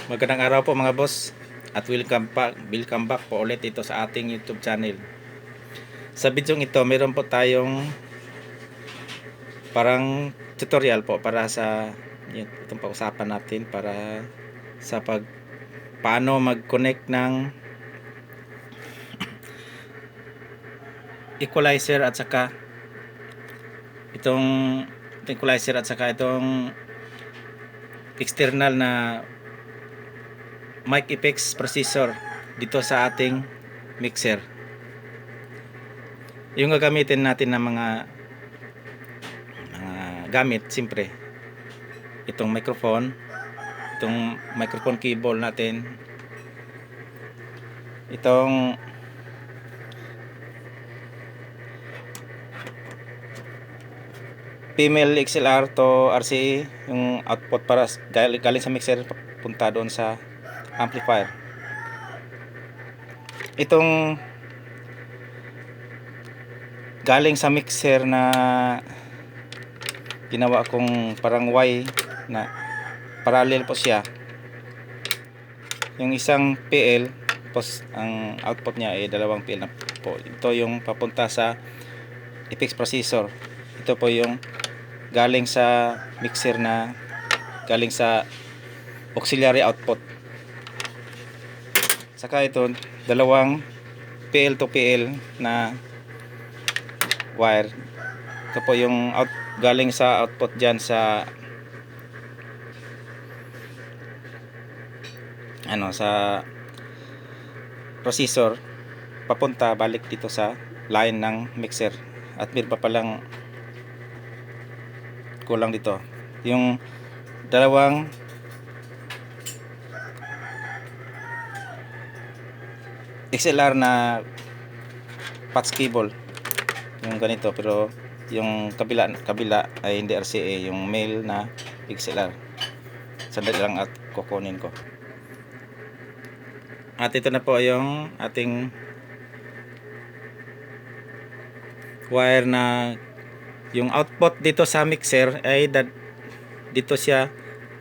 Magandang araw po mga boss at welcome back po ulit ito sa ating YouTube channel. Sa video ito, meron po tayong parang tutorial po para sa itong pag-usapan natin para sa paano mag-connect ng equalizer at saka itong equalizer at saka itong external na mic effects processor dito sa ating mixer. Yung gagamitin natin ng mga gamit, siyempre itong microphone cable natin, itong female XLR to RCA, yung output para galing sa mixer punta doon sa amplifier. Itong galing sa mixer na ginawa kong parang Y na parallel po siya. Yung isang PL, tapos ang output niya ay dalawang PL na po. Ito yung papunta sa effects processor. Ito po yung galing sa mixer na galing sa auxiliary output. Saka ito, dalawang PL to PL na wire. Ito po yung galing sa output dyan sa sa processor, papunta balik dito sa line ng mixer. At meron pa palang kulang dito, yung dalawang XLR na patch cable, yung ganito, pero yung kabila ay hindi RCA, yung male na XLR. Sandali lang at kukunin ko. At ito na po yung ating wire na yung output dito sa mixer ay dito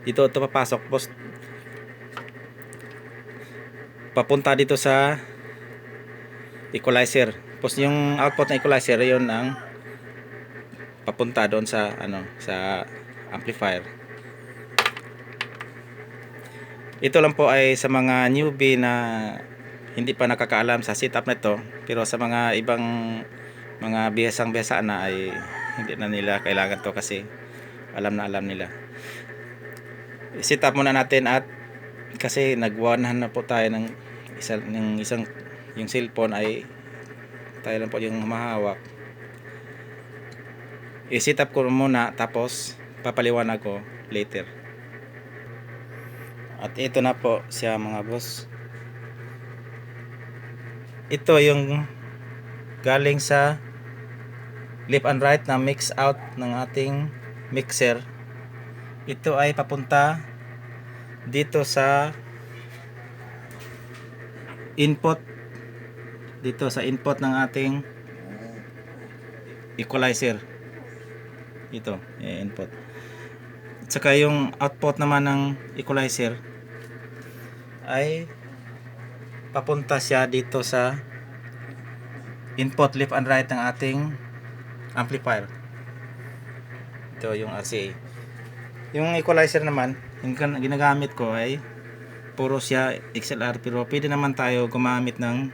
ito papasok, tapos papunta dito sa equalizer. Tapos yung output ng equalizer, yun ang papunta doon sa sa amplifier. Ito lang po ay sa mga newbie na hindi pa nakakaalam sa setup na ito, pero sa mga ibang mga bihasang-bihasa na ay hindi na nila kailangan to kasi alam nila. I-setup muna natin at kasi nag-100 na po tayo ng isang yung cellphone ay tayo lang po yung mahawak. I-set up ko muna, tapos papaliwanag ko later. At ito na po siya mga boss. Ito yung galing sa left and right na mix out ng ating mixer. Ito ay papunta dito sa input, dito sa input ng ating equalizer. Ito, input. At saka yung output naman ng equalizer ay papunta siya dito sa input left and right ng ating amplifier. Ito yung RCA. Yung equalizer naman, yung ginagamit ko ay puro siya XLR, pero pwede naman tayo gumamit ng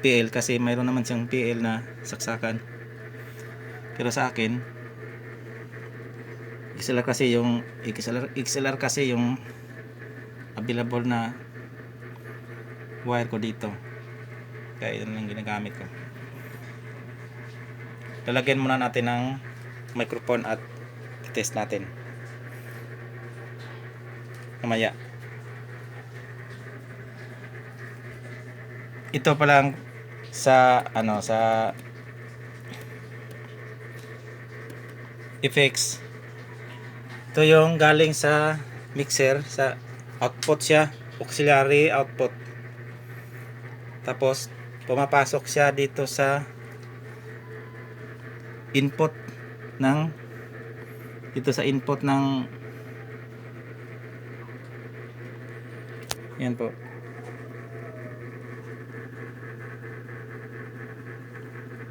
PL kasi mayroon naman siyang PL na saksakan. Pero sa akin, XLR kasi yung available na wire ko dito. Kaya yun lang ginagamit ko. Lalagyan muna natin ng microphone at test natin mamaya. Ito pa lang sa sa effects. Ito yung galing sa mixer, sa output siya, auxiliary output. Tapos pumapasok siya dito sa input ng Yan po.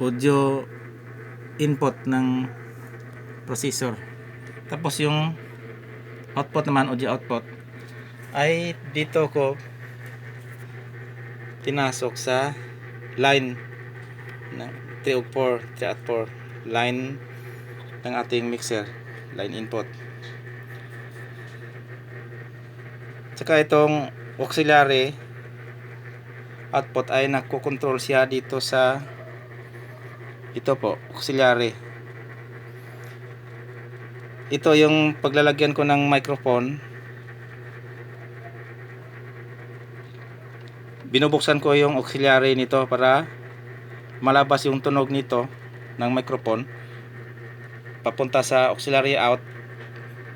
Audio input ng processor. Tapos yung output naman, audio output, ay dito ko tinasok sa line ng 304 line ng ating mixer, line input. Tsaka itong auxiliary output ay nagko-control siya dito sa ito po, auxiliary. Ito yung paglalagyan ko ng microphone. Binubuksan ko yung auxiliary nito para malabas yung tunog nito ng microphone papunta sa auxiliary out,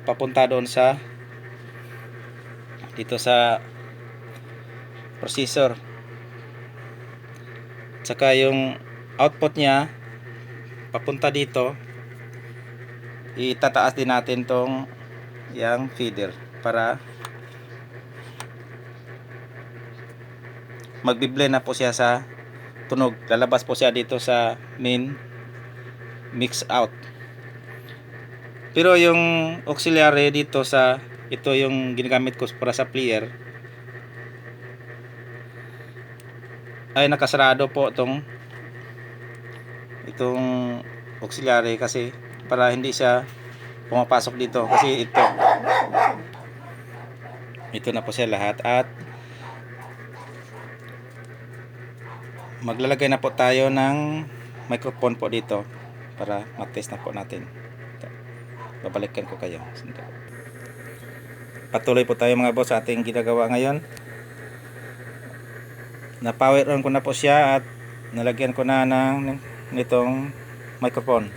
papunta doon sa dito sa processor. Tsaka yung output niya papunta dito, itataas din natin tong yang feeder para magbi-blend na po siya sa tunog. Lalabas po siya dito sa main mix out. Pero yung auxiliary dito sa ito yung ginagamit ko para sa player ay nakasarado po itong auxiliary kasi para hindi siya pumapasok dito kasi ito na po siya lahat at maglalagay na po tayo ng microphone po dito para matest na po natin. Babalikan ko kayo. Patuloy po tayo mga boss sa ating ginagawa ngayon. Na power on ko na po siya at nalagyan ko na nitong microphone.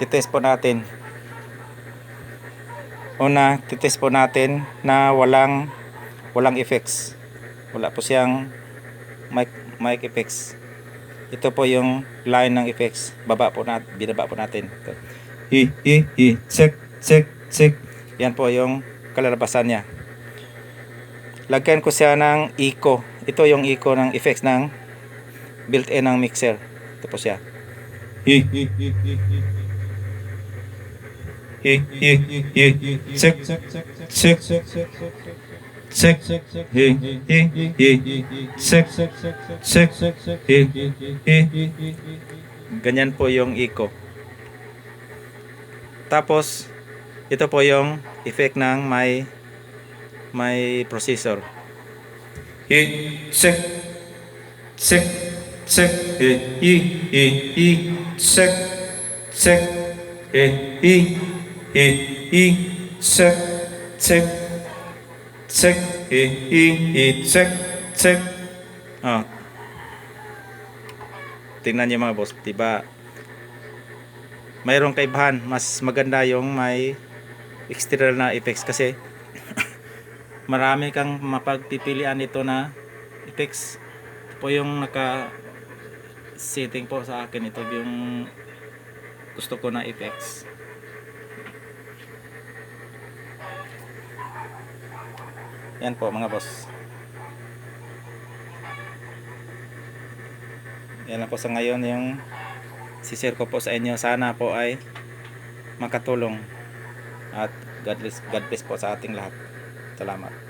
Titest po natin. Una, titest po natin na walang effects. Wala po siyang mic effects. Ito po yung line ng effects. Binaba po natin. Ito. Check. Yan po yung kalalabasan niya. Lagyan ko siya ng echo. Ito yung echo ng effects ng built-in ng mixer. Ito po siya. Ganyan po yung echo. Tapos ito po yung effect ng may processor. Oh. Tingnan niyo mga boss, diba? Mayroong kaibahan, mas maganda yung may external na effects kasi marami kang mapagpipilian nito na effects. Ito po yung naka setting po sa akin, ito yung gusto ko na effects. Yan po mga boss. Yan lang po sa ngayon yung share ko po sa inyo. Sana po ay makatulong at God bless po sa ating lahat. Salamat.